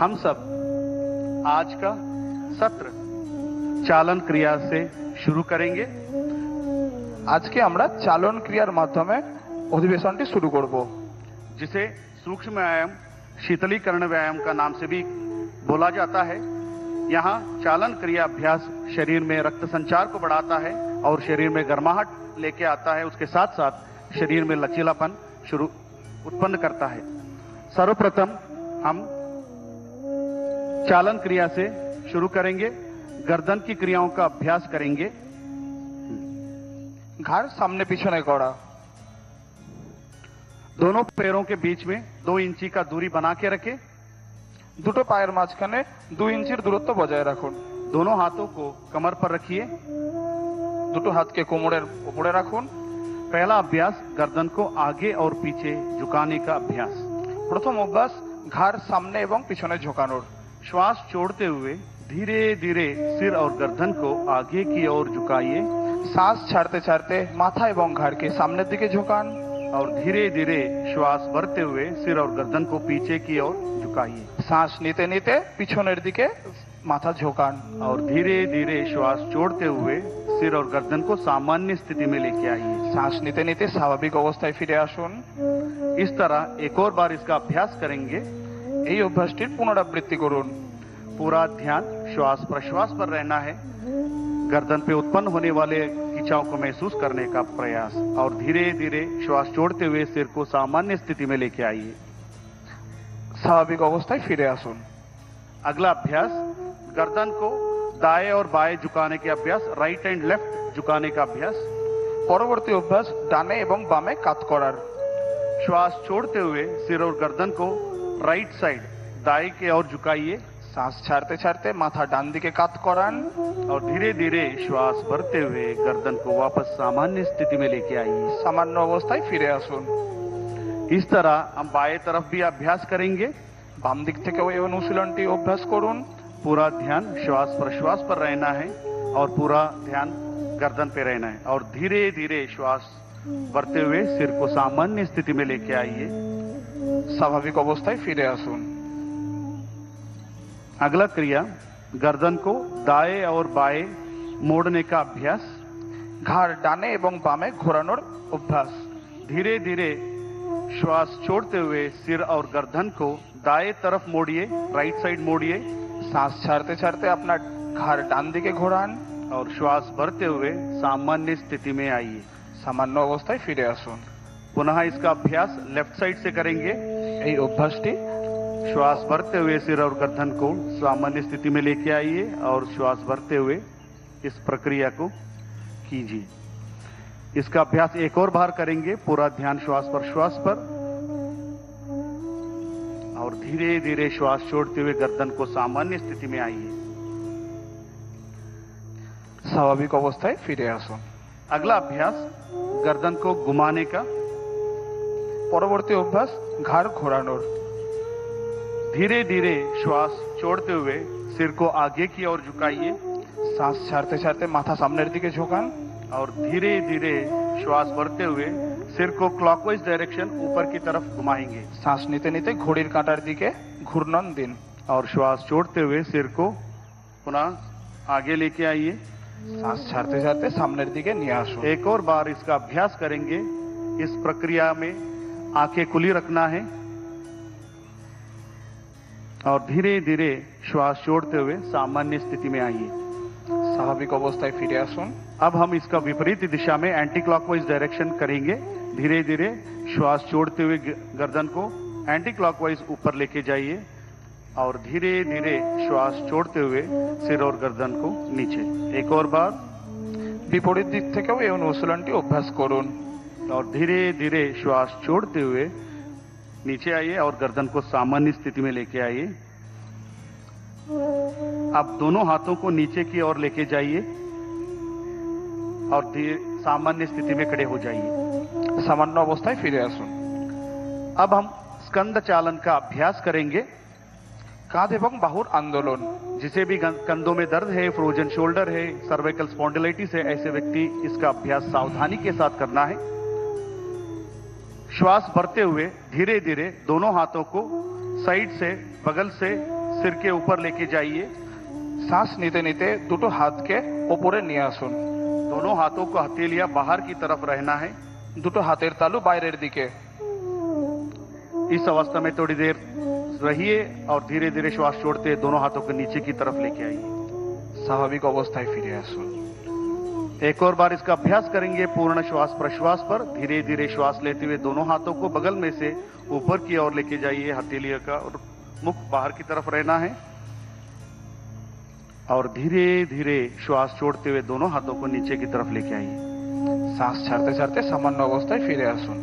हम सब आज का सत्र चालन क्रिया से शुरू करेंगे। आज के আমরা চালন ক্রিয়ার মাধ্যমে অধিবেশনটি শুরু করব, जिसे सूक्ष्म व्यायाम शीतलीकरण व्यायाम का नाम से भी बोला जाता है। यहाँ चालन क्रिया अभ्यास शरीर में रक्त संचार को बढ़ाता है और शरीर में गर्माहट लेके आता है। उसके साथ साथ शरीर में लचीलापन उत्पन्न करता है। सर्वप्रथम हम चालन क्रिया से शुरू करेंगे। गर्दन की क्रियाओं का अभ्यास करेंगे। ঘাড় সামনে পিছনে করা, दोनों पैरों के बीच में 2 इंची का दूरी बना के रखें। দুটো পায়ের মাঝখানে 2 ইঞ্চির দূরত্ব বজায় রাখুন। दोनों हाथों को कमर पर रखिए। দুটো হাতকে কোমরের উপরে রাখুন। पहला अभ्यास गर्दन को आगे और पीछे झुकाने का अभ्यास। প্রথম অভ্যাস ঘাড় সামনে এবং পিছনে ঝোঁকানোর। श्वास छोड़ते हुए धीरे धीरे सिर और गर्दन को आगे की ओर झुकाइए শ্বাস ছাড়তে ছাড়তে মাথা এবং ঘাড়কে সামনের দিকে ঝোঁকান और धीरे धीरे श्वास भरते हुए सिर और गर्दन को पीछे की ओर झुकाइए। শ্বাস নিতে নিতে পিছনের দিকে মাথা ঝোঁকান और धीरे धीरे श्वास छोड़ते हुए सिर और गर्दन को सामान्य स्थिति में लेके आइए। শ্বাস নিতে নিতে স্বাভাবিক অবস্থায় ফিরে আসুন। इस तरह एक और बार इसका अभ्यास करेंगे। এই অভ্যাসটির পুনরাবৃত্তি করুন। पूरा ध्यान श्वास प्रश्वास पर रहना है। गर्दन पे उत्पन्न होने वाले खिंचाव को महसूस करने का प्रयास और धीरे धीरे श्वास छोड़ते हुए सिर को सामान्य स्थिति में लेके आइए। স্বাভাবিক অবস্থায় ফিরে আসুন। अगला अभ्यास गर्दन को दाएं और बाएं झुकाने के अभ्यास, राइट एंड लेफ्ट झुकाने का अभ्यास। পরবর্তী অভ্যাস ডানে এবং বামে কাত করার। श्वास छोड़ते हुए सिर और गर्दन को राइट साइड दाएं की ओर झुकाइए শ্বাস ছাড়তে ছাড়তে মাথা ডান দিকে কাত করান और धीरे धीरे श्वास भरते हुए गर्दन को वापस सामान्य स्थिति में लेके आइए। সামান্য অবস্থায় ফিরে আসুন। इस तरह हम बाएं तरफ भी अभ्यास करेंगे। বাম দিক থেকেও এই অনুশীলনটি অভ্যাস করুন। पूरा ध्यान श्वास प्रश्वास पर रहना है और पूरा ध्यान गर्दन पे रहना है और धीरे धीरे श्वास भरते हुए सिर को सामान्य स्थिति में लेके आइए। স্বাভাবিক অবস্থায় ফিরে আসুন। अगला क्रिया गर्दन को दाएं और बाएं मोड़ने का अभ्यास। ঘাড় ডানে এবং বামে ঘোরানোর অভ্যাস। धीरे धीरे श्वास छोड़ते हुए सिर और गर्दन को दाएं तरफ मोड़िए, राइट साइड मोड़िए শ্বাস ছাড়তে ছাড়তে আপনার ঘাড় ডান দিকে ঘোরান और श्वास भरते हुए सामान्य स्थिति में आइए। সামান্য অবস্থায় ফিরে আসুন। पुनः इसका अभ्यास लेफ्ट साइड से करेंगे। এই অভ্যাসটি श्वास भरते हुए सिर और गर्दन को सामान्य स्थिति में लेके आइए और श्वास भरते हुए इस प्रक्रिया को कीजिए। इसका अभ्यास एक और बार करेंगे। पूरा ध्यान श्वास पर और धीरे धीरे श्वास छोड़ते हुए गर्दन को सामान्य स्थिति में आइए। স্বাভাবিক অবস্থায় ফিরে আসুন। अगला अभ्यास गर्दन को घुमाने का। পরবর্তী অভ্যাস ঘাড় ঘোরানোর। धीरे धीरे श्वास छोड़ते हुए सिर को आगे की ओर झुकाइए শ্বাস ছাড়তে ছাড়তে মাথা সামনের দিকে ঝোঁকান और धीरे धीरे श्वास भरते हुए सिर को क्लॉकवाइज डायरेक्शन ऊपर की तरफ घुमाएंगे। শ্বাস নিতে নিতে ঘড়ির কাঁটার দিকে ঘূর্ণন দিন और श्वास छोड़ते हुए सिर को पुनः आगे लेके आइए। শ্বাস ছাড়তে ছাড়তে সামনের দিকে নিয়ে আসুন। एक और बार इसका अभ्यास करेंगे। इस प्रक्रिया में आंखें खुली रखना है और धीरे धीरे श्वास छोड़ते हुए सामान्य स्थिति में आइए। স্বাভাবিক অবস্থায় ফিরে আসুন। अब हम इसका विपरीत दिशा में एंटी क्लॉकवाइज डायरेक्शन करेंगे। धीरे धीरे श्वास छोड़ते हुए गर्दन को एंटी क्लॉकवाइज ऊपर लेके जाइए और धीरे धीरे श्वास छोड़ते हुए सिर और गर्दन को नीचे। एक और बार বিপরীত দিক থেকেও এই অনুশীলনটি অভ্যাস করুন और धीरे धीरे श्वास छोड़ते हुए नीचे आइए और गर्दन को सामान्य स्थिति में लेके आइए। अब दोनों हाथों को नीचे की ओर लेके जाइए और सामान्य स्थिति में खड़े हो जाइए। সামান্য অবস্থায় ফিরে আসুন। अब हम स्कंद चालन का अभ्यास करेंगे। কাঁধ এবং বাহুর আন্দোলন। जिसे भी कंधों में दर्द है, फ्रोजन शोल्डर है, सर्वाइकल स्पॉन्डिलाइटिस है, ऐसे व्यक्ति इसका अभ्यास सावधानी के साथ करना है। श्वास भरते हुए धीरे धीरे दोनों हाथों को साइड से, बगल से, सिर के ऊपर लेके जाइए। শ্বাস নিতে নিতে দুটো হাতকে ওপরে নিয়ে আসুন। दोनों हाथों को हथेलियां बाहर की तरफ रहना है। দুটো হাতের তালু বাইরের দিকে। इस अवस्था में थोड़ी देर रहिए और धीरे धीरे श्वास छोड़ते दोनों हाथों को नीचे की तरफ लेके आइए। স্বাভাবিক অবস্থায় ফিরে আসুন। एक और बार इसका अभ्यास करेंगे पूर्ण श्वास प्रश्वास पर। धीरे धीरे श्वास लेते हुए दोनों हाथों को बगल में से ऊपर की ओर लेके जाइए। हथेलियों का और मुख बाहर की तरफ रहना है और धीरे धीरे श्वास छोड़ते हुए दोनों हाथों को नीचे की तरफ लेके आइए। শ্বাস ছাড়তে ছাড়তে সামান্য অবস্থায় ফিরে আসুন।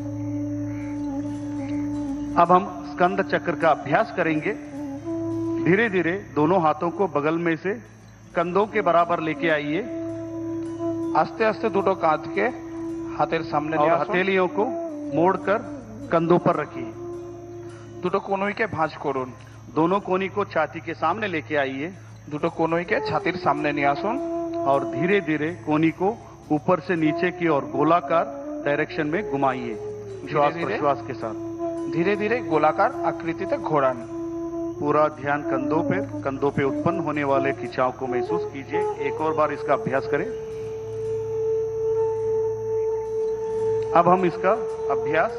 अब हम स्कंद चक्र का अभ्यास करेंगे। धीरे धीरे दोनों हाथों को बगल में से कंधों के बराबर लेके आइए। আস্তে আস্তে দুটো কাঁধকে হাতের সামনে और নিয়ে আসুন। हथेलियों को मोड़कर कंधों पर रखिए। দুটো কনুইকে ভাঁজ করুন। दोनों कोनी को छाती के सामने लेके आइए দুটো কনুইকে ছাতির সামনে নিয়ে আসুন। और धीरे धीरे कोनी को ऊपर से नीचे की ओर गोलाकार डायरेक्शन में घुमाइए श्वास धीरे-धीरे? प्रश्वास के साथ। ধীরে ধীরে গোলাকার আকৃতিতে ঘোরান। पूरा ध्यान कंधों पे उत्पन्न होने वाले खिंचाव को महसूस कीजिए। एक और बार इसका अभ्यास करें। अब हम इसका अभ्यास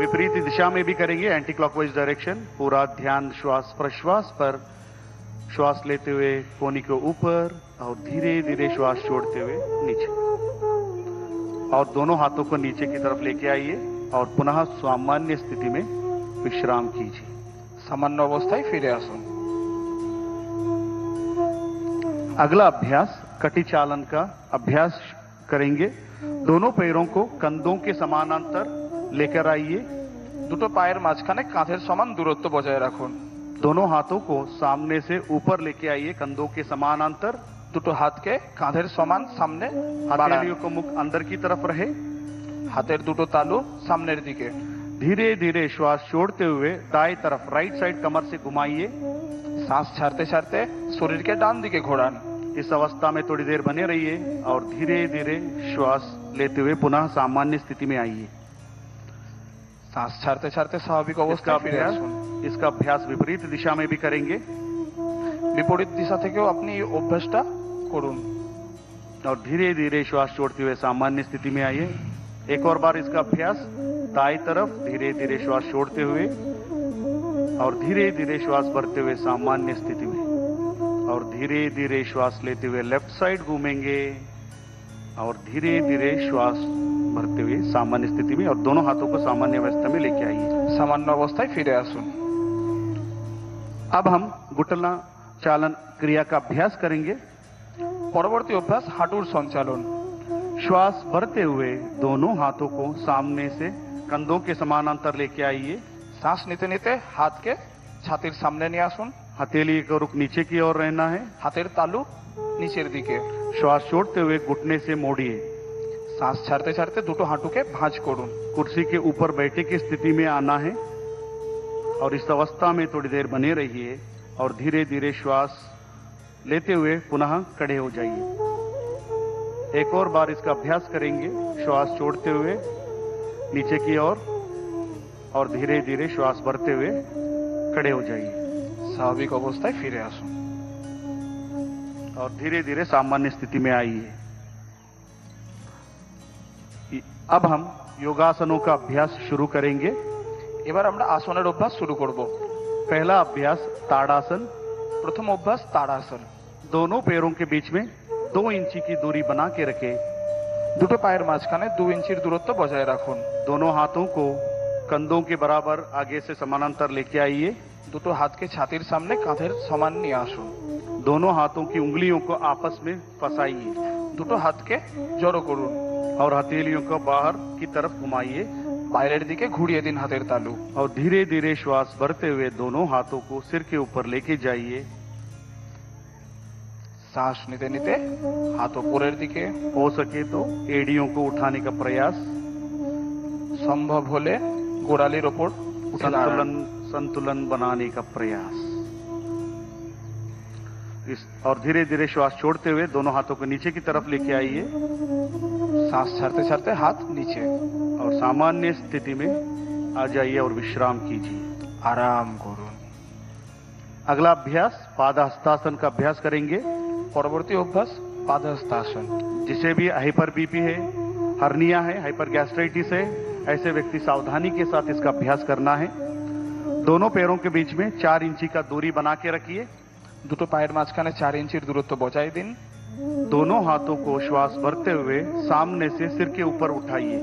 विपरीत दिशा में भी करेंगे, एंटी क्लॉकवाइज डायरेक्शन। पूरा ध्यान श्वास प्रश्वास पर। श्वास लेते हुए कोनी को ऊपर और धीरे धीरे श्वास छोड़ते हुए नीचे। और दोनों हाथों को नीचे की तरफ लेके आइए और पुनः सामान्य स्थिति में विश्राम कीजिए। সামান্য অবস্থায় ফিরে আসুন। अगला अभ्यास कटी चालन का अभ्यास करेंगे। दोनों पैरों को कंधों के समानांतर लेकर आइए। দুটো পায়ের মাঝখানে কাঁধের সমান দূরত্ব বজায় রাখুন। दोनों हाथों को सामने से ऊपर लेके आइए कंधों के समानांतर। দুটো হাতকে কাঁধের সমান সামনে বাড়ান। हथेलियों को मुख अंदर की तरफ रहे। হাতের দুটো তালু সামনের দিকে। धीरे धीरे श्वास छोड़ते हुए दाएं तरफ राइट साइड कमर से घुमाइए। শ্বাস ছাড়তে ছাড়তে শরীরকে ডান দিকে ঘোরান। इस अवस्था में थोड़ी देर बने रहिए और धीरे धीरे श्वास लेते हुए पुनः सामान्य स्थिति में आइए। শ্বাস ছাড়তে ছাড়তে স্বাভাবিক इसका অবস্থায় ফিরে अभ्यास আসুন। इसका अभ्यास विपरीत दिशा में भी करेंगे বিপরীত দিশা থেকেও আপনি এই অভ্যাসটা করুন। और धीरे धीरे श्वास छोड़ते हुए सामान्य स्थिति में आइए। एक और बार इसका अभ्यास दाएं तरफ धीरे धीरे श्वास छोड़ते हुए और धीरे धीरे श्वास भरते हुए सामान्य स्थिति में। और धीरे धीरे श्वास लेते हुए लेफ्ट साइड घूमेंगे और धीरे धीरे श्वास भरते हुए सामान्य स्थिति में और दोनों हाथों को सामान्य अवस्था में लेके आइए। সামান্য অবস্থায় ফিরে আসুন। अब हम घुटना चालन क्रिया का अभ्यास करेंगे। পরবর্তী অভ্যাস হাঁটুর সঞ্চালন। श्वास भरते हुए दोनों हाथों को सामने से कंधों के समानांतर लेके आइए। শ্বাস নিতে নিতে হাতকে ছাতির সামনে নিয়ে আসুন। हथेली का रुख नीचे की ओर रहना है। হাতের তালু নিচের দিকে। श्वास छोड़ते हुए घुटने से मोड़िए। শ্বাস ছাড়তে ছাড়তে দুটো হাঁটুকে ভাঁজ করুন। कुर्सी के ऊपर बैठे की स्थिति में आना है और इस अवस्था में थोड़ी देर बने रहिए और धीरे धीरे श्वास लेते हुए पुनः खड़े हो जाइए। एक और बार इसका अभ्यास करेंगे। श्वास छोड़ते हुए नीचे की ओर और धीरे धीरे श्वास भरते हुए खड़े हो जाइए স্বাভাবিক অবস্থায় ফিরে আসুন। और धीरे धीरे सामान्य स्थिति में आइए। अब हम योगासनों का अभ्यास शुरू करेंगे। এবার আমরা আসনের অভ্যাস শুরু করব। पहला अभ्यास ताड़ासन। প্রথম অভ্যাস তাড়াসন। दोनों पैरों के बीच में 2 इंची की दूरी बना के रखें। দুটো পায়ের মাঝখানে 2 ইঞ্চির দূরত্ব বজায় রাখুন। दोनों हाथों को कंधों के बराबर आगे से समानांतर लेके आइए। দুটো হাতকে ছাতির সামনে কাঁধের সমান নিয়ে আসুন। दोनों हाथों की उंगलियों को आपस में फंसाइए দুটো হাতকে জড়ো করুন। और हथेलियों को बाहर की तरफ घुमाइए বাইরের দিকে ঘুরিয়ে দিন হাতের তালু। और धीरे धीरे श्वास भरते हुए दोनों हाथों को सिर के ऊपर लेके जाइए। শ্বাস নিতে নিতে হাত উপরের দিকে। हो सके तो एड़ियों को उठाने का प्रयास। সম্ভব হলে গোড়ালির ওপর উঠে দাঁড়ান। संतुलन बनाने का प्रयास। और धीरे धीरे श्वास छोड़ते हुए दोनों हाथों को नीचे की तरफ लेके आइए শ্বাস ছাড়তে ছাড়তে হাত নিচে। और सामान्य स्थिति में आ जाइए और विश्राम कीजिए। আরাম করুন। अगला अभ्यास पादहस्तासन का अभ्यास करेंगे। পরবর্তী অভ্যাস পাদহস্তাসন। जिसे भी हाइपर बीपी है, हर्निया है, हाइपर गैस्ट्राइटिस है, ऐसे व्यक्ति सावधानी के साथ इसका अभ्यास करना है। दोनों पैरों के बीच में 4 इंची का दूरी बना के रखिए। দুটো পায়ের মাঝখানে 4 ইঞ্চির দূরত্ব বজায় দিন। दोनों हाथों को श्वास भरते हुए सामने से सिर के ऊपर उठाइए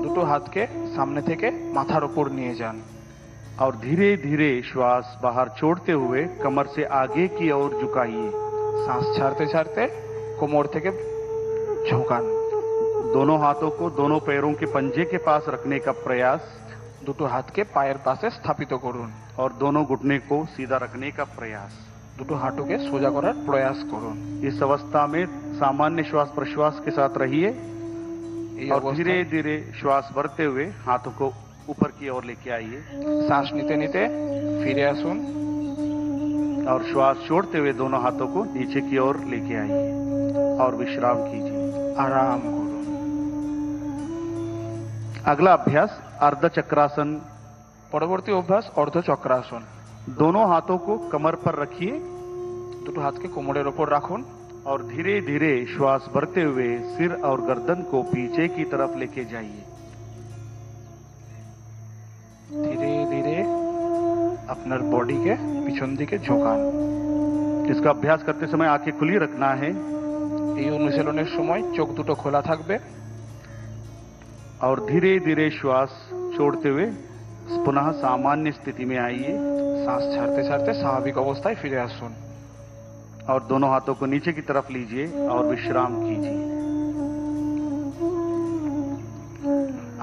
দুটো হাতকে সামনে থেকে মাথার উপর নিয়ে যান और धीरे धीरे श्वास बाहर छोड़ते हुए कमर से आगे की ओर झुकाइए। শ্বাস ছাড়তে ছাড়তে কোমর থেকে ঝোঁকান। दोनों हाथों को दोनों पैरों के पंजे के पास रखने का प्रयास দুটো হাতকে পায়ের পাশে স্থাপিত করুন और दोनों घुटने को सीधा रखने का प्रयास। দুটো হাঁটুকে সোজা করার প্রয়াস করুন। इस अवस्था में सामान्य श्वास प्रश्वास के साथ रहिए এই और অবস্থায় धीरे धीरे श्वास भरते हुए हाथों को ऊपर की ओर लेके आइए শ্বাস নিতে নিতে ফিরে আসুন और श्वास छोड़ते हुए दोनों हाथों को नीचे की ओर लेके आइए और विश्राम कीजिए। আরাম করুন। अगला अभ्यास अर्ध चक्रासन। পরবর্তী অভ্যাস অর্ধচক্রাসন। दोनों हाथों को कमर पर रखिए দুটো হাতকে কোমরের ওপর রাখুন और धीरे धीरे श्वास भरते हुए सिर और गर्दन को पीछे की तरफ लेके जाइए। ধীরে ধীরে আপনার বডিকে পিছন দিকে ঝোঁকান। इसका अभ्यास करते समय आंखें खुली रखना है এই অনুশীলনের সময় চোখ দুটো খোলা থাকবে और धीरे धीरे श्वास छोड़ते हुए पुनः सामान्य स्थिति में आइए শ্বাস ছাড়তে ছাড়তে স্বাভাবিক অবস্থায় ফিরে আসুন और दोनों हाथों को नीचे की तरफ लीजिए और विश्राम कीजिए।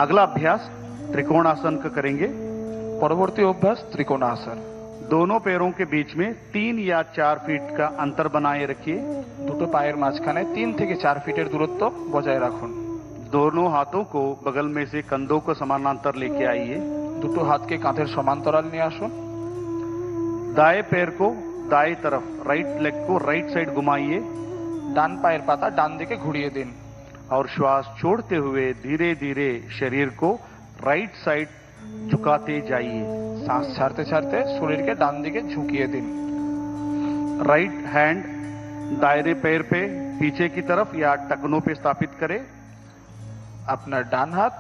अगला अभ्यास त्रिकोणासन का करेंगे। পরবর্তী অভ্যাস ত্রিকোণাসন। दोनों पैरों के बीच में 3 या 4 फीट का अंतर बनाए रखिए। দুটো পায়ের মাঝখানে 3 থেকে 4 ফিটের দূরত্ব বজায় রাখুন। दोनों हाथों को बगल में से कंधों को समानांतर लेके आइए। দুটো হাতকে কাঁধের সমান্তরাল নিয়ে আসুন। दाएं पैर को दाएं तरफ, राइट लेग को राइट साइड घुमाइए ডান পায়ের পাতা ডান দিকে ঘুরিয়ে দিন और श्वास छोड़ते हुए धीरे धीरे शरीर को राइट साइड झुकाते जाइए। শ্বাস ছাড়তে ছাড়তে শরীরকে ডান দিকে ঝুঁকিয়ে দিন। राइट हैंड दायरे पैर पे पीछे की तरफ या टखनों पे स्थापित करें আপনার ডান হাত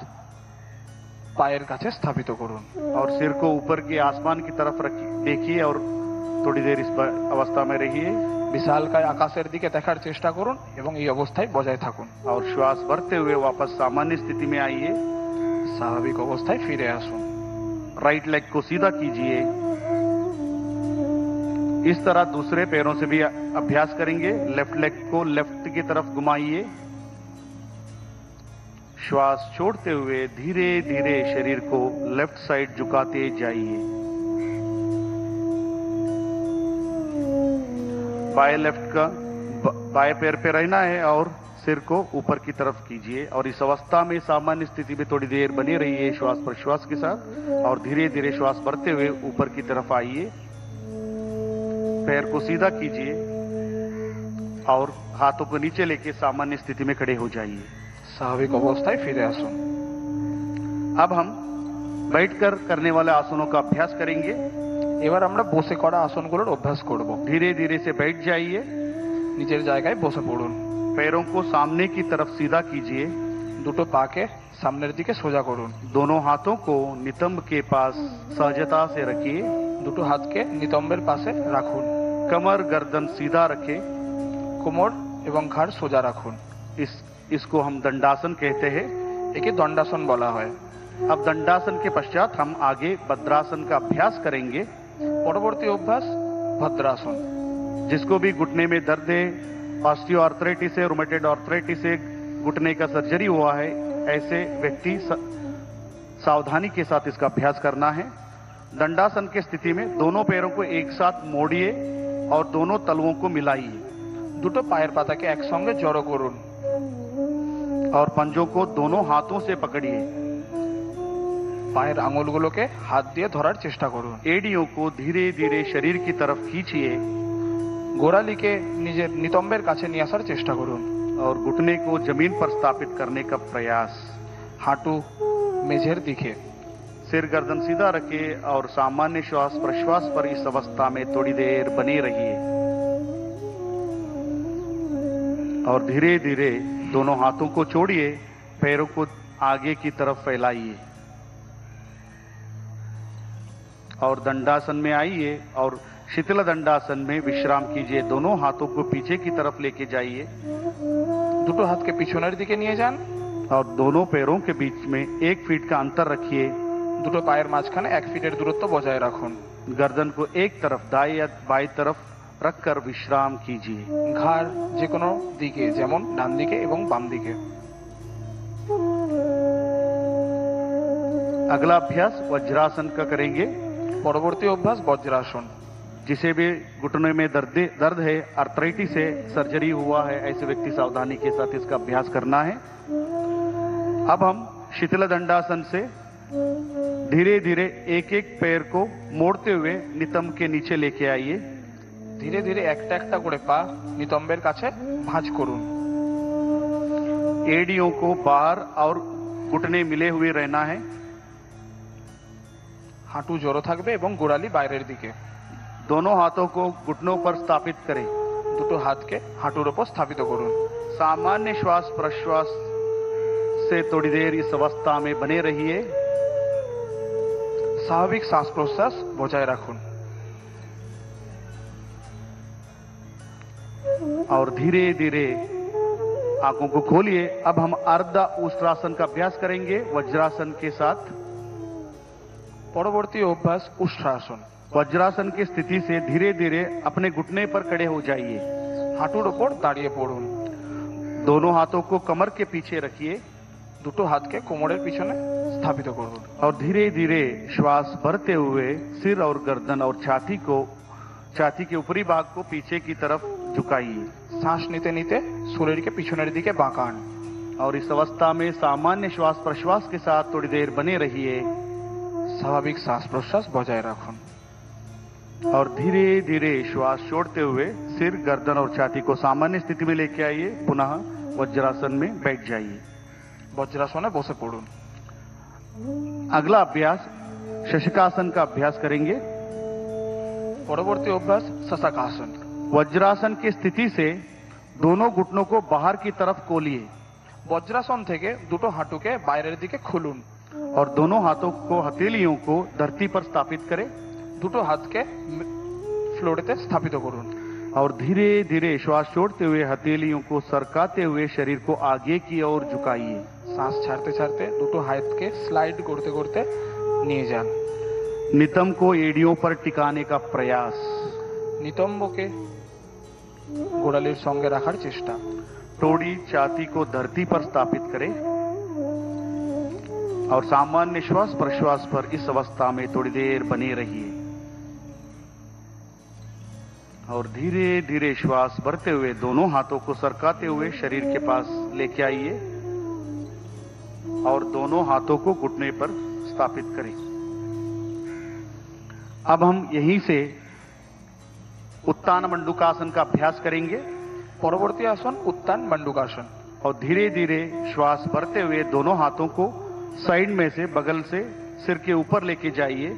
পায়ের কাছে স্থাপিত করুন और सिर को ऊपर के आसमान की तरफ रखिए, देखिए और थोड़ी देर इस अवस्था में रहिए বিশালকায় আকাশের দিকে দেখার চেষ্টা করুন এবং এই অবস্থায় বজায় থাকুন। और श्वास भरते हुए वापस सामान्य स्थिति में आइए। স্বাভাবিক অবস্থায় ফিরে আসুন। राइट लेग को सीधा कीजिए। इस तरह दूसरे पैरों से भी अभ्यास करेंगे। लेफ्ट लेग को लेफ्ट की तरफ घुमाइए। श्वास छोड़ते हुए धीरे धीरे शरीर को लेफ्ट साइड झुकाते जाइए। बाएं लेफ्ट का बाएं पैर पे रहना है और सिर को ऊपर की तरफ कीजिए और इस अवस्था में सामान्य स्थिति में थोड़ी देर बने रहिए श्वास प्रश्वास के साथ और धीरे धीरे श्वास भरते हुए ऊपर की तरफ आइए। पैर को सीधा कीजिए और हाथों को नीचे लेके सामान्य स्थिति में खड़े हो जाइए। স্বাভাবিক অবস্থায় ফিরে আসুন। अब हम बैठकर करने वाले आसनों का अभ्यास करेंगे। এবার আমরা বসে করা আসনগুলোর অভ্যাস করব। धीरे धीरे से बैठ जाइए। নিজের জায়গায় বসে পড়ুন। पैरों को सामने की तरफ सीधा कीजिए। দুটো পাকে সামনের দিকে সোজা করুন। दोनों हाथों को नितंब के पास सहजता से रखिए। দুটো হাতকে নিতম্বের পাশে রাখুন। कमर गर्दन सीधा रखें। কোমর এবং ঘাড় সোজা রাখুন। इसको हम दंडासन कहते हैं। একে দণ্ডাসন বলা হয়। अब दंडासन के पश्चात हम आगे भद्रासन का अभ्यास करेंगे। পরবর্তী অভ্যাস ভদ্রাসন। जिसको भी घुटने में दर्द है, ऑस्टियो आर्थराइटिस है, रोमेटॉइड आर्थराइटिस है, घुटने का सर्जरी हुआ है, ऐसे व्यक्ति सावधानी के साथ इसका अभ्यास करना है। दंडासन की स्थिति में दोनों पैरों को एक साथ मोड़िए और दोनों तलवों को मिलाइए। দুটো পায়ের পাতাকে একসঙ্গে জড়ো করুন और पंजों को दोनों हाथों से पकड़िए। পায়ের আঙুলগুলোকে হাত দিয়ে ধরার চেষ্টা করুন। एड़ियों को धीरे धीरे शरीर की तरफ खींचिए গোড়ালিকে নিজের নিতম্বের কাছে নিয়ে আসার চেষ্টা করুন और घुटने को जमीन पर स्थापित करने का प्रयास। হাঁটু মেঝের দিকে सिर गर्दन सीधा रखे और सामान्य श्वास प्रश्वास पर इस अवस्था में थोड़ी देर बने रहिए और धीरे धीरे दोनों हाथों को छोड़िए, पैरों को आगे की तरफ फैलाइए और दंडासन में आइए और शीतल दंडासन में विश्राम कीजिए। दोनों हाथों को पीछे की तरफ लेके जाइए, দুটো হাতকে পিছনের দিকে নিয়ে যান और दोनों पैरों के बीच में 1 फीट का अंतर रखिए। দুটো পায়ের মাঝখানে 1 ফিটের দূরত্ব বজায় রাখুন। गर्दन को एक तरफ दाएं या बाएं तरफ रखकर विश्राम कीजिए। ঘাড় যে কোনো দিকে, যেমন ডান দিকে এবং বাম দিকে। अगला अभ्यास वज्रासन का करेंगे। পরবর্তী অভ্যাস বজ্রাসন। जिसे भी घुटने में दर्द है, आर्थराइटिस है, सर्जरी हुआ है, ऐसे व्यक्ति सावधानी के साथ इसका अभ्यास करना है। अब हम शीतल दंडासन से धीरे धीरे एक एक पैर को मोड़ते हुए नितंब के नीचे लेके आइए। ধীরে ধীরে একটা একটা করে পা নিতম্বের কাছে ভাঁজ করুন। एड़ियों को बाहर और घुटने मिले हुए रहना है। হাঁটু জড়ো থাকবে এবং গোড়ালি বাইরের দিকে। दोनों हाथों को घुटनों पर स्थापित करें। দুটো হাতকে হাঁটুর উপর স্থাপিত করুন। सामान्य श्वास प्रश्वास से थोड़ी देर इस अवस्था में बने रहिए। স্বাভাবিক শ্বাস প্রশ্বাস বজায় রাখুন और धीरे धीरे आंखों को खोलिए। अब हम अर्ध उष्ट्रासन का अभ्यास करेंगे वज्रासन के साथ। পরবর্তী অভ্যাস উষ্ট্রাসন। वज्रासन की स्थिति से धीरे धीरे अपने घुटने पर खड़े हो जाइए। হাঁটুর উপর দাঁড়িয়ে পড়ুন। दोनों हाथों को कमर के पीछे रखिए। দুটো হাতকে কোমরের পিছনে স্থাপিত করুন और धीरे धीरे श्वास भरते हुए सिर और गर्दन और छाती के ऊपरी भाग को पीछे की तरफ झुकाइए। শ্বাস নিতে নিতে শরীরকে পিছনের দিকে বাঁকান और इस अवस्था में सामान्य श्वास प्रश्वास के साथ थोड़ी देर बने रहिए স্বাভাবিক শ্বাস প্রশ্বাস বজায় রাখুন और धीरे धीरे श्वास छोड़ते हुए सिर गर्दन और छाती को सामान्य स्थिति में लेके आइए। पुनः वज्रासन में बैठ जाइए। বজ্রাসনে বসে পড়ুন। अगला अभ्यास शशकासन का अभ्यास करेंगे। পরবর্তী অভ্যাস শশাকাসন। वज्रासन की स्थिति से दोनों घुटनों को बाहर की तरफ खोलिए বজ্রাসন থেকে দুটো হাঁটুকে বাইরের দিকে খুলুন और दोनों हाथों को हथेलियों को धरती पर स्थापित करें দুটো হাতকে ফ্লোরেতে স্থাপিত করুন और धीरे धीरे श्वास छोड़ते हुए हथेलियों को सरकाते हुए शरीर को आगे की ओर झुकाइए। শ্বাস ছাড়তে ছাড়তে দুটো হাতকে স্লাইড করতে করতে নিয়ে যান। नितंब को एड़ियों पर टिकाने का प्रयास। নিতম্বকে গোড়ালির সঙ্গে রাখার চেষ্টা। थोड़ी छाती को धरती पर स्थापित करें और सामान्य श्वास प्रश्वास पर इस अवस्था में थोड़ी देर बने रहिए और धीरे धीरे श्वास भरते हुए दोनों हाथों को सरकाते हुए शरीर के पास लेके आइए और दोनों हाथों को घुटने पर स्थापित करें। अब हम यहीं से उत्तान मंडूकासन का अभ्यास करेंगे। পরবর্তী আসন উত্তান মণ্ডূকাসন। और धीरे धीरे श्वास भरते हुए दोनों हाथों को साइड में से बगल से सिर के ऊपर लेके जाइए।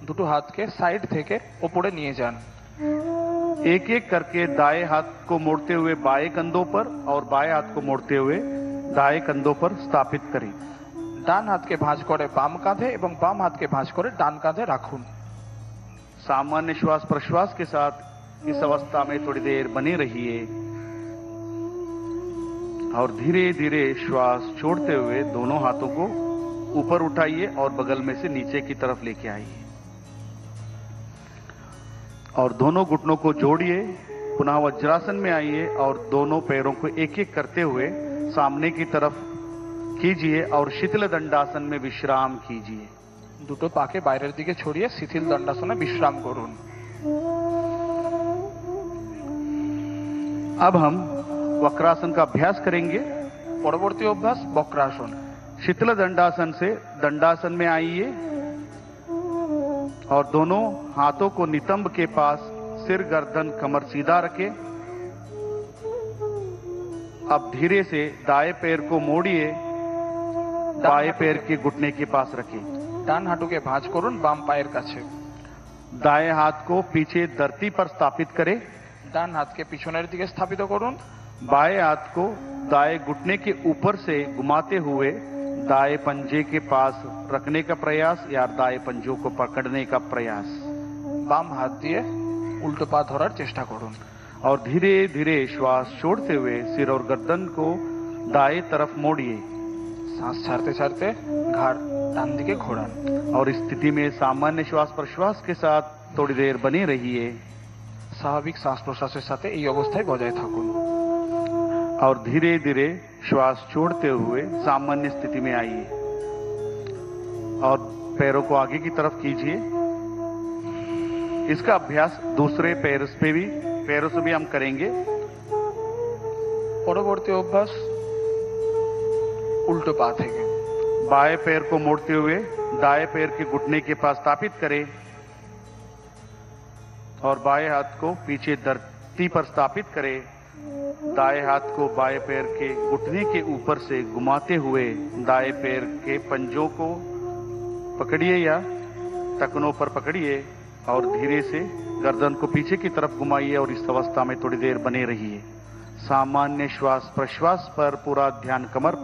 দুটো হাতকে সাইড থেকে উপরে নিয়ে যান। एक एक करके दाएं हाथ को मोड़ते हुए बाएं कंधों पर और बाएं हाथ को मोड़ते हुए दाएं कंधों पर स्थापित करें। ডান হাতকে ভাঁজ করে বাম কাঁধে এবং বাম হাতকে ভাঁজ করে ডান কাঁধে রাখুন। सामान्य श्वास प्रश्वास के साथ इस अवस्था में थोड़ी देर बने रहिए और धीरे धीरे श्वास छोड़ते हुए दोनों हाथों को ऊपर उठाइए और बगल में से नीचे की तरफ लेके आइए और दोनों घुटनों को जोड़िए। पुनः वज्रासन में आइए और दोनों पैरों को एक एक करते हुए सामने की तरफ कीजिए और शीतल दंडासन में विश्राम कीजिए। দুটো পাকে বাইরের দিকে ছড়িয়ে শিথিল দণ্ডাসনে বিশ্রাম করুন। अब हम वक्रासन का अभ्यास करेंगे। পরবর্তী অভ্যাস বক্রাসন। शीतल दंडासन से दंडासन में आइए और दोनों हाथों को नितंब के पास सिर गर्दन कमर सीधा रखें। अब धीरे से दाएं पैर को मोड़िए, बाएं पैर के घुटने के पास रखें। ডান হাঁটুকে ভাঁজ করুন বাম পায়ের কাছে। दाएं हाथ को पीछे धरती पर स्थापित करें। ডান হাতকে পিছনের দিকে স্থাপিত করুন। बाएं हाथ को दाएं घुटने के ऊपर से घुमाते हुए दाएं पंजे के पास रखने का प्रयास या दाएं पंजों को पकड़ने का प्रयास। বাম হাত দিয়ে উল্টো পা ধরার চেষ্টা করুন। और धीरे धीरे श्वास छोड़ते हुए सिर और गर्दन को दाएं तरफ मोड़िए শ্বাস ছাড়তে ছাড়তে ঘাড় ডান দিকে ঘোরান। और इस स्थिति में सामान्य श्वास प्रश्वास के साथ थोड़ी देर बने रहिए। স্বাভাবিক শ্বাস প্রশ্বাসের সাথে এই অবস্থায় বজায় থাকুন। और धीरे धीरे श्वास छोड़ते हुए सामान्य स्थिति में आइए और पैरों को आगे की तरफ कीजिए। इसका अभ्यास दूसरे पैरों से भी हम करेंगे। পরবর্তী অভ্যাস উল্টো পা থেকে। बाएं पैर को मोड़ते हुए दाएं पैर के घुटने के पास स्थापित करें और बाएं हाथ को पीछे धरती पर स्थापित करें। दाएं हाथ को बाएं पैर के घुटने के ऊपर से घुमाते हुए दाएं पैर के पंजों को पकड़िए या टखनों पर पकड़िए और धीरे से गर्दन को पीछे की तरफ घुमाइए और इस अवस्था में थोड़ी देर बने रहिए। सामान्य श्वास प्रश्वास पर पूरा ध्यान कमर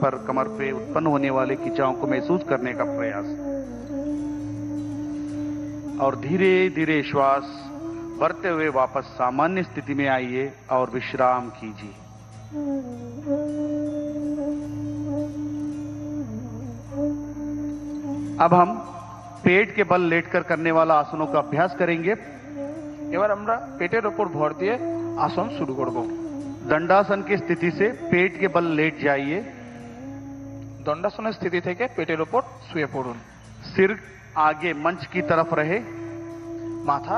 पे उत्पन्न होने वाले खिंचाव को महसूस करने का प्रयास और धीरे धीरे श्वास भरते हुए वापस सामान्य स्थिति में आइए और विश्राम कीजिए। अब हम पेट के बल लेटकर करने वाला आसनों का अभ्यास करेंगे। এবার আমরা পেটের ওপর ভর দিয়ে আসন শুরু করব। दंडासन की स्थिति से पेट के बल लेट जाइए। দণ্ডাসনের স্থিতি থেকে পেটের ওপর শুয়ে পড়ুন। सिर आगे मंच की तरफ रहे, মাথা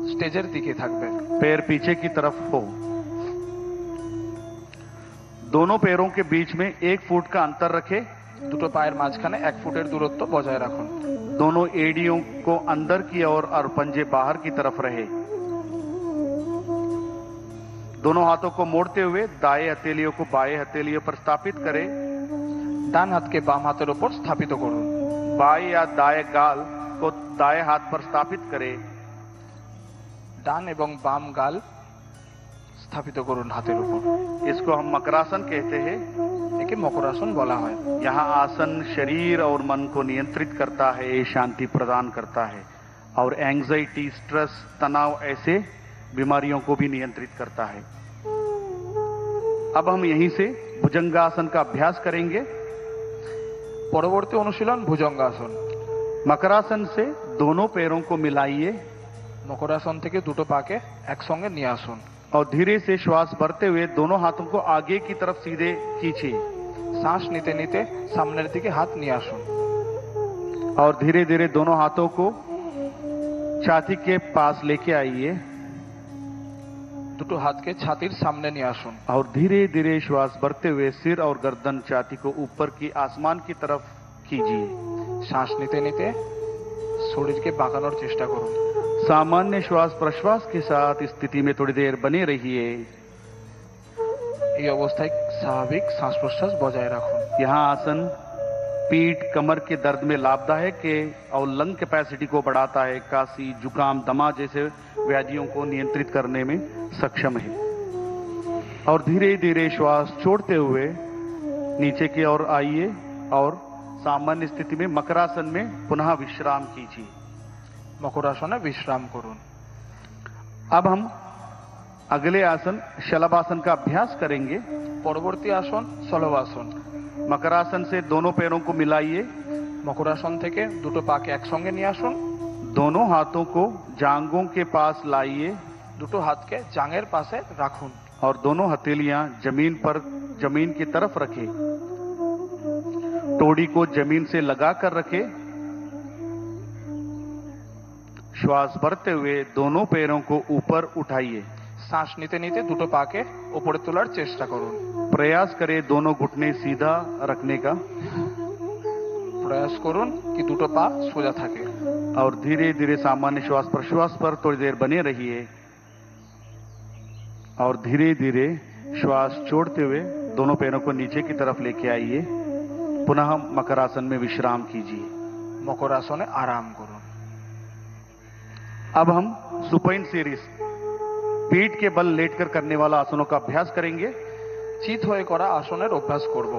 স্টেজের দিকে থাকবে। पैर पीछे की तरफ हो। दोनों पैरों के बीच में 1 फुट का अंतर रखें। দুটো পায়ের মাঝখানে 1 ফুটের দূরত্ব বজায় রাখুন। दोनों एड़ियों को अंदर की ओर और पंजे बाहर की तरफ रहे। दोनों हाथों को मोड़ते हुए दाएं हथेलियों को बाएं हथेलियों पर स्थापित करें। ডান হাতকে বাম হাতের ওপর স্থাপিত করুন। बाएं या दाएं गाल को दाएं हाथ पर स्थापित करें। ডান এবং বাম গাল স্থাপিত করুন হাতের উপর। इसको हम मकरासन कहते हैं। একে মকরাসন বলা হয়। यहाँ आसन शरीर और मन को नियंत्रित करता है, शांति प्रदान करता है और एंजाइटी, स्ट्रेस, तनाव ऐसे बीमारियों को भी नियंत्रित करता है। अब हम यहीं से भुजंगासन का अभ्यास करेंगे। পরবর্তী অনুশীলন ভুজঙ্গাসন। मकरासन से दोनों पैरों को मिलाइए মকরাসন থেকে দুটো পাকে একসঙ্গে নিয়ে আসুন। और धीरे से श्वास भरते हुए दोनों हाथों को आगे की तरफ सीधे खींचिए শ্বাস নিতে নিতে সামনের দিকে হাত নিয়ে আসুন। और धीरे धीरे दोनों हाथों को छाती के पास लेके आइए দুটো হাতকে ছাতির সামনে নিয়ে আসুন। और धीरे धीरे श्वास भरते हुए सिर और गर्दन छाती को ऊपर की आसमान की तरफ कीजिए। শ্বাস নিতে নিতে শরীরকে বাঁকানোর চেষ্টা করুন। सामान्य श्वास प्रश्वास के साथ इस स्थिति में थोड़ी देर बने रहिए। এই অবস্থায় স্বাভাবিক শ্বাস প্রশ্বাস বজায় রাখুন। यहाँ आसन पीठ कमर के दर्द में लाभदायक है और लंग कैपेसिटी को बढ़ाता है, काशी, जुकाम, दमा जैसे व्याधियों को नियंत्रित करने में सक्षम है। और धीरे धीरे श्वास छोड़ते हुए नीचे की ओर आइए और सामान्य स्थिति में मकरासन में पुनः विश्राम कीजिए। মকরাসনে বিশ্রাম করুন। अब हम अगले आसन शलभासन का अभ्यास करेंगे। পরবর্তী আসন শলভাসন। मकरासन से दोनों पैरों को मिलाइए। মকরাসন থেকে দুটো পাকে একসঙ্গে নিয়ে আসুন। दोनों हाथों को जांघों के पास लाइए দুটো হাতকে জাঙের পাশে রাখুন। और दोनों हथेलियां जमीन की तरफ रखें। टोड़ी को जमीन से लगाकर रखें। श्वास भरते हुए दोनों पैरों को ऊपर उठाइए। শ্বাস নিতে নিতে দুটো পাকে উপরে তোলার চেষ্টা করুন। प्रयास करें दोनों घुटने सीधा रखने का প্রয়াস করুন কি দুটো পা সোজা থাকে। और धीरे धीरे सामान्य श्वास प्रश्वास पर थोड़ी देर बने रहिए और धीरे धीरे श्वास छोड़ते हुए दोनों पैरों को नीचे की तरफ लेके आइए। पुनः मकरासन में विश्राम कीजिए। মকর আসনে আরাম করুন। अब हम सुपाइन सीरीज पीठ के बल लेटकर करने वाला आसनों का अभ्यास करेंगे। চিত হয়ে করা আসনের অভ্যাস করব।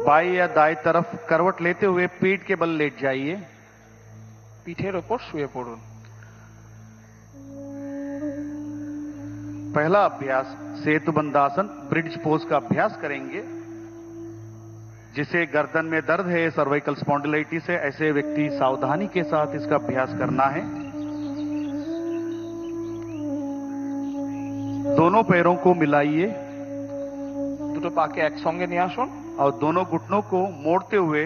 बाई या दाएं तरफ करवट लेते हुए पीठ के बल लेट जाइए। পিঠের ওপর শুয়ে পড়ুন। पहला अभ्यास सेतुबंधासन ब्रिज पोज का अभ्यास करेंगे। जिसे गर्दन में दर्द है, सर्वाइकल स्पॉन्डिलाइटिस है, ऐसे व्यक्ति सावधानी के साथ इसका अभ्यास करना है। दोनों पैरों को मिलाइए দুটো পাকে একসঙ্গে নিয়ে আসুন और दोनों घुटनों को मोड़ते हुए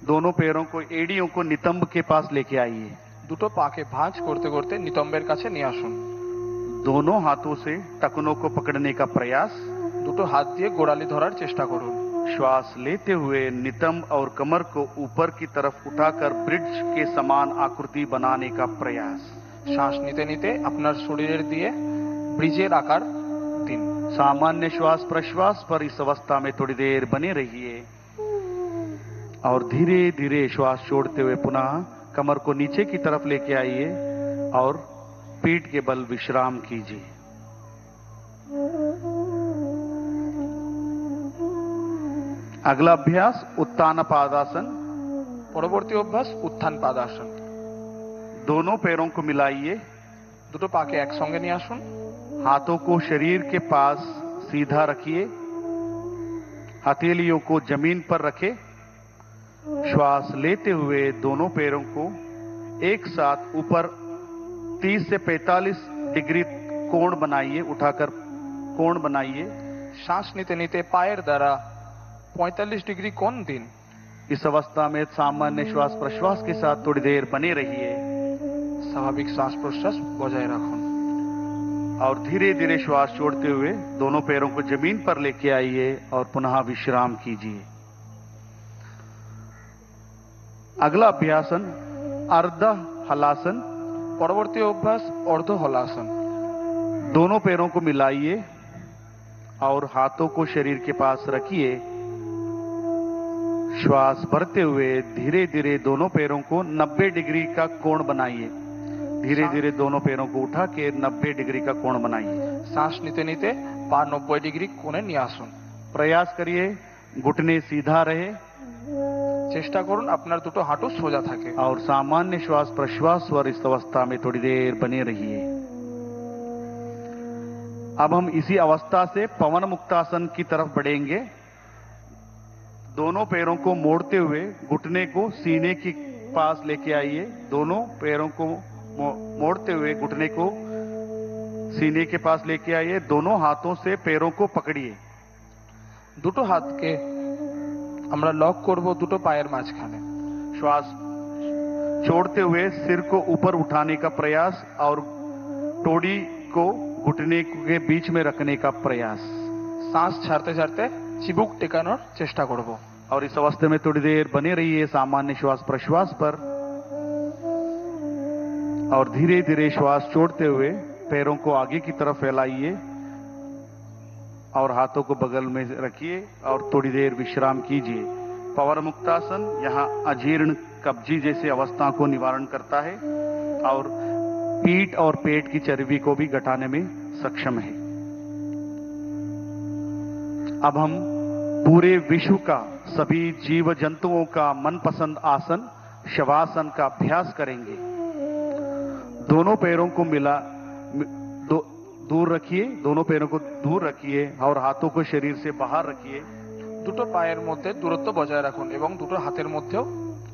दोनों पैरों को एड़ियों को नितंब के पास लेके आइए। দুটো পাকে ভাঁজ করতে করতে নিতম্বের কাছে নিয়ে আসুন। दोनों हाथों से टखनों को पकड़ने का प्रयास। দুটো হাত দিয়ে গোড়ালি ধরার চেষ্টা করুন। श्वास लेते हुए नितंब और कमर को ऊपर की तरफ उठाकर ब्रिज के समान आकृति बनाने का प्रयास। শ্বাস নিতে নিতে আপনার শরীরের দিয়ে ব্রিজের আকার দিন। सामान्य श्वास प्रश्वास पर इस अवस्था में थोड़ी देर बने रहिए और धीरे धीरे श्वास छोड़ते हुए पुनः कमर को नीचे की तरफ लेके आइए और पीठ के बल विश्राम कीजिए। अगला अभ्यास उत्तान पादासन। পরবর্তী অভ্যাস উত্থান পাদাসন। दोनों पैरों को मिलाइए। দুটো পাকে একসঙ্গে নিয়ে আসুন। हाथों को शरीर के पास सीधा रखिए। हथेलियों को जमीन पर रखें। श्वास लेते हुए दोनों पैरों को एक साथ ऊपर 30 से 45 डिग्री कोण बनाइए। उठाकर कोण बनाइए। শ্বাস নিতে নিতে পায়ের দ্বারা 45 ডিগ্রি কোণ দিন। इस अवस्था में सामान्य श्वास प्रश्वास के साथ थोड़ी देर बने रहिए স্বাভাবিক শ্বাস প্রশ্বাস বজায় রাখুন। और धीरे धीरे श्वास छोड़ते हुए दोनों पैरों को जमीन पर लेके आइए और पुनः विश्राम कीजिए। अगला अभ्यासन अर्ध हलासन। পরবর্তী অভ্যাস অর্ধ হলাসন। दोनों पैरों को मिलाइए और हाथों को शरीर के पास रखिए। श्वास भरते हुए धीरे धीरे दोनों पैरों को 90 डिग्री का कोण बनाइए। धीरे धीरे दोनों पैरों को उठा के 90 डिग्री का कोण बनाइए। শ্বাস নিতে নিতে পা 90 ডিগ্রি কোণে নিয়ে আসুন। प्रयास करिए घुटने सीधा रहे চেষ্টা করুন আপনার দুটো হাঁটু সোজা থাকে। और सामान्य श्वास प्रश्वास और इस अवस्था में थोड़ी देर बने रहिए। अब हम इसी अवस्था से पवन मुक्तासन की तरफ बढ़ेंगे। दोनों पैरों को मोड़ते हुए घुटने को सीने के पास लेके आइए। दोनों पैरों को मोड़ते हुए घुटने को सीने के पास लेके आइए। दोनों हाथों से पैरों को पकड़िए। দুটো হাতকে আমরা লক করব দুটো পায়ের মাঝখানে। श्वास छोड़ते हुए सिर को ऊपर उठाने का प्रयास और टोड़ी को घुटने के बीच में रखने का प्रयास। শ্বাস ছাড়তে ছাড়তে চিবুক টেকানোর চেষ্টা করব। और इस अवस्था में थोड़ी देर बने रहिए सामान्य श्वास प्रश्वास पर और धीरे धीरे श्वास छोड़ते हुए पैरों को आगे की तरफ फैलाइए और हाथों को बगल में रखिए और थोड़ी देर विश्राम कीजिए। पवन मुक्तासन यहाँ अजीर्ण कब्जी जैसी अवस्था को निवारण करता है और पीठ और पेट की चर्बी को भी घटाने में सक्षम है। अब हम पूरे विश्व का सभी जीव जंतुओं का मनपसंद आसन शवासन का अभ्यास करेंगे। दोनों पैरों को दूर रखिए। दोनों पैरों को दूर रखिए और हाथों को शरीर से बाहर रखिए। দুটো পায়ের মধ্যে দূরত্ব বজায় রাখুন এবং দুটো হাতের মধ্যেও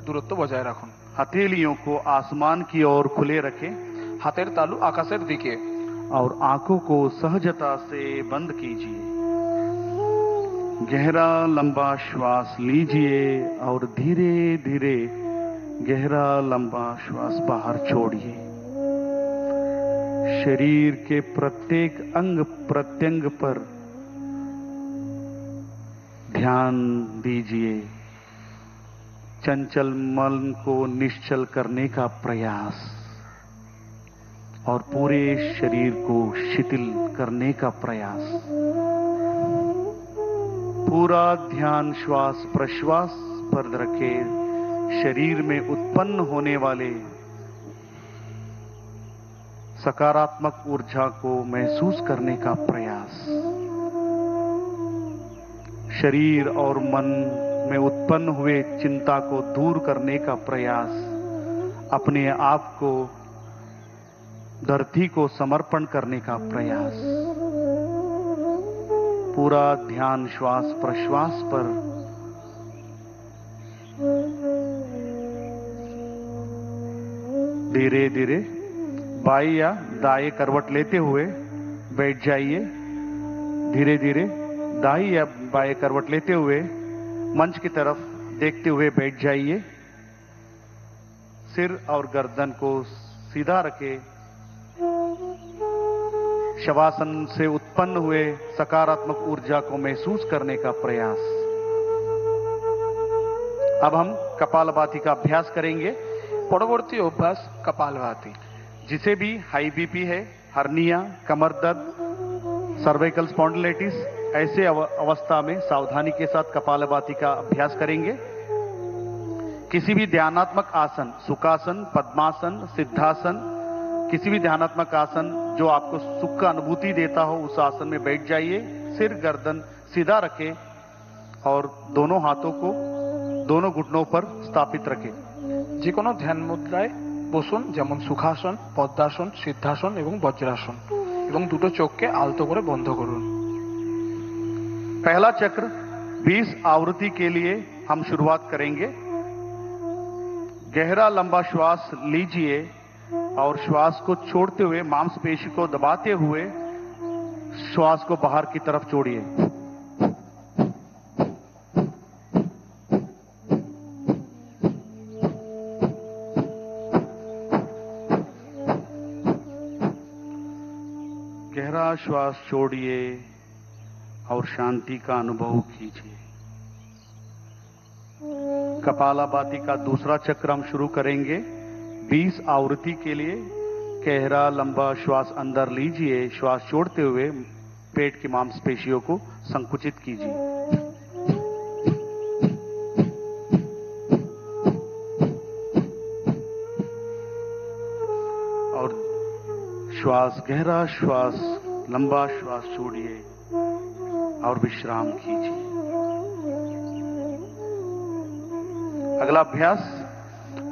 দূরত্ব বজায় রাখুন। हथेलियों को आसमान की ओर खुले रखें। হাতের তালু আকাশের দিকে। और आंखों को सहजता से बंद कीजिए। गहरा लंबा श्वास लीजिए और धीरे धीरे गहरा लंबा श्वास बाहर छोड़िए। शरीर के प्रत्येक अंग प्रत्यंग पर ध्यान दीजिए। चंचल मन को निश्चल करने का प्रयास और पूरे शरीर को शिथिल करने का प्रयास। पूरा ध्यान श्वास प्रश्वास पर रखें। शरीर में उत्पन्न होने वाले सकारात्मक ऊर्जा को महसूस करने का प्रयास, शरीर और मन में उत्पन्न हुए चिंता को दूर करने का प्रयास, अपने आप को धरती को समर्पण करने का प्रयास, पूरा ध्यान श्वास प्रश्वास पर, धीरे धीरे बाएं या दाएं करवट लेते हुए बैठ जाइए। धीरे धीरे दाएं या बाएं करवट लेते हुए मंच की तरफ देखते हुए बैठ जाइए। सिर और गर्दन को सीधा रखें। शवासन से उत्पन्न हुए सकारात्मक ऊर्जा को महसूस करने का प्रयास। अब हम कपालभाति का अभ्यास करेंगे। পরবর্তী অভ্যাস কপালভাতি। जिसे भी हाई बीपी है, हर्निया, कमर दर्द, सर्वाइकल स्पॉन्डिलाइटिस, ऐसे अवस्था में सावधानी के साथ कपालभाति का अभ्यास करेंगे। किसी भी ध्यानात्मक आसन, सुखासन, पद्मासन, सिद्धासन, किसी भी ध्यानात्मक आसन जो आपको सुख का अनुभूति देता हो उस आसन में बैठ जाइए। सिर गर्दन सीधा रखें और दोनों हाथों को दोनों घुटनों पर स्थापित रखें। যে কোনো ধ্যান মুদ্রায় বসুন, যেমন সুখাসন, পদ্মাসন, সিদ্ধাসন এবং বজ্রাসন, এবং দুটো চোখকে আলতো করে বন্ধ করুন। पहला चक्र 20 आवृत्ति के लिए हम शुरुआत करेंगे। गहरा लंबा श्वास लीजिए और श्वास को छोड़ते हुए मांसपेशी को दबाते हुए श्वास को बाहर की तरफ छोड़िए। गहरा श्वास छोड़िए और शांति का अनुभव कीजिए। कपालभाति का दूसरा चक्र हम शुरू करेंगे। 20 आवृत्ति के लिए गहरा लंबा श्वास अंदर लीजिए, श्वास छोड़ते हुए पेट की मांसपेशियों को संकुचित कीजिए। और श्वास, गहरा श्वास, लंबा श्वास छोड़िए और विश्राम कीजिए। अगला अभ्यास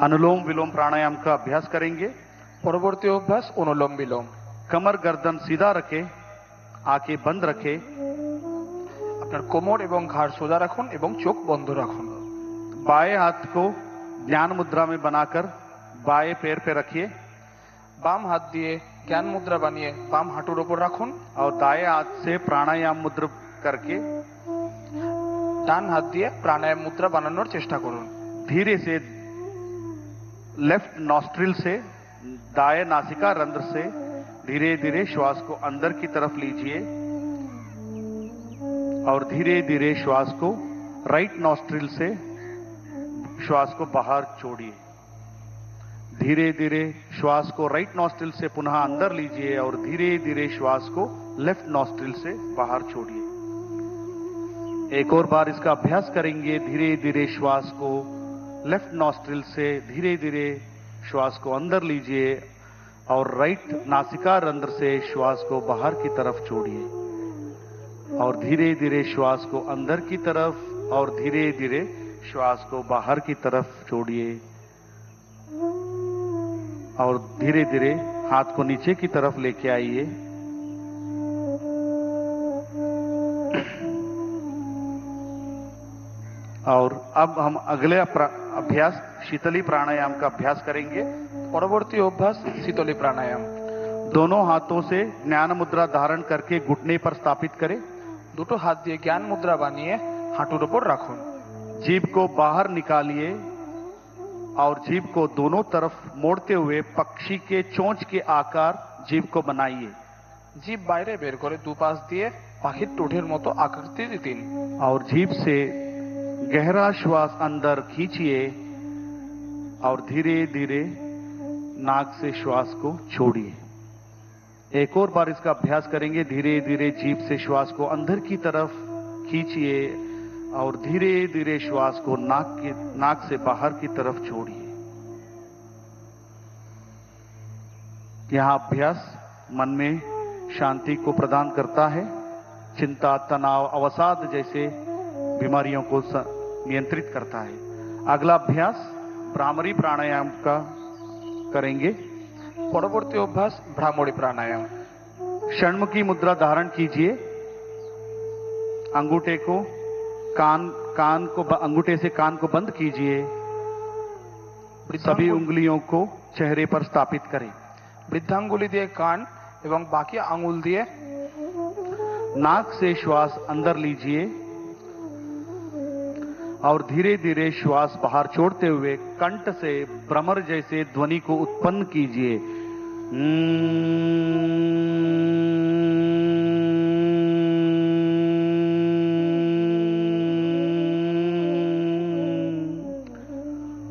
अनुलोम विलोम प्राणायाम का अभ्यास करेंगे। পরবর্তী অভ্যাস অনুলোম বিলোম। कमर गर्दन सीधा रखें, आंखें बंद रखें। আপনার কোমর এবং ঘাড় সোজা রাখুন এবং চোখ বন্ধ রাখুন। बाएं हाथ को ध्यान मुद्रा में बनाकर बाएं पैर पे रखिए বাম হাত দিয়ে জ্ঞান মুদ্রা বানিয়ে বাম হাঁটুর উপর রাখুন और दाएं हाथ से प्राणायाम मुद्रा करके ডান হাত দিয়ে প্রাণায়াম মুদ্রা বানানোর চেষ্টা করুন। धीरे से लेफ्ट नॉस्ट्रिल से, दाएं नासिका रंध्र से धीरे धीरे श्वास को अंदर की तरफ लीजिए और धीरे धीरे श्वास को राइट नॉस्ट्रिल से श्वास को बाहर छोड़िए। धीरे धीरे श्वास को राइट नॉस्ट्रिल से पुनः अंदर लीजिए और धीरे धीरे श्वास को लेफ्ट नॉस्ट्रिल से बाहर छोड़िए। एक और बार इसका अभ्यास करेंगे। धीरे धीरे श्वास को लेफ्ट नॉस्ट्रिल से धीरे धीरे श्वास को अंदर लीजिए और राइट नासिका रंध्र से श्वास को बाहर की तरफ छोड़िए और धीरे धीरे श्वास को अंदर की तरफ और धीरे धीरे श्वास को बाहर की तरफ छोड़िए और धीरे धीरे हाथ को नीचे की तरफ लेके आइए। और अब हम अगले अभ्यास शीतली प्राणायाम का अभ्यास करेंगे। পরবর্তী অভ্যাস শীতলী প্রাণায়াম। दोनों हाथों से ज्ञान मुद्रा धारण करके घुटने पर स्थापित करें। দুটো হাত দিয়ে জ্ঞান মুদ্রা বানিয়ে হাঁটুর উপর রাখুন। जीभ को बाहर निकालिए और जीभ को दोनों तरफ मोड़ते हुए पक्षी के चोंच के आकार जीभ को बनाइए। জিভ বাইরে বের করে দুপাশ দিয়ে পাখির ঠোঁটের মতো আকৃতি দিন। और जीभ से गहरा श्वास अंदर खींचिए और धीरे धीरे नाक से श्वास को छोड़िए। एक और बार इसका अभ्यास करेंगे। धीरे धीरे जीभ से श्वास को अंदर की तरफ खींचिए और धीरे धीरे श्वास को नाक से बाहर की तरफ छोड़िए। यह अभ्यास मन में शांति को प्रदान करता है, चिंता, तनाव, अवसाद जैसे बीमारियों को नियंत्रित करता है। अगला अभ्यास भ्रामरी प्राणायाम का करेंगे। পরবর্তী অভ্যাস ভ্রামরী প্রাণায়াম। षण्मुखी मुद्रा धारण कीजिए। अंगूठे को अंगूठे से कान को बंद कीजिए। सभी उंगलियों को चेहरे पर स्थापित करें। বৃদ্ধাঙ্গুলি দিয়ে কান এবং বাকি আঙুল দিয়ে नाक से श्वास अंदर लीजिए और धीरे धीरे श्वास बाहर छोड़ते हुए कंठ से भ्रमर जैसे ध्वनि को उत्पन्न कीजिए।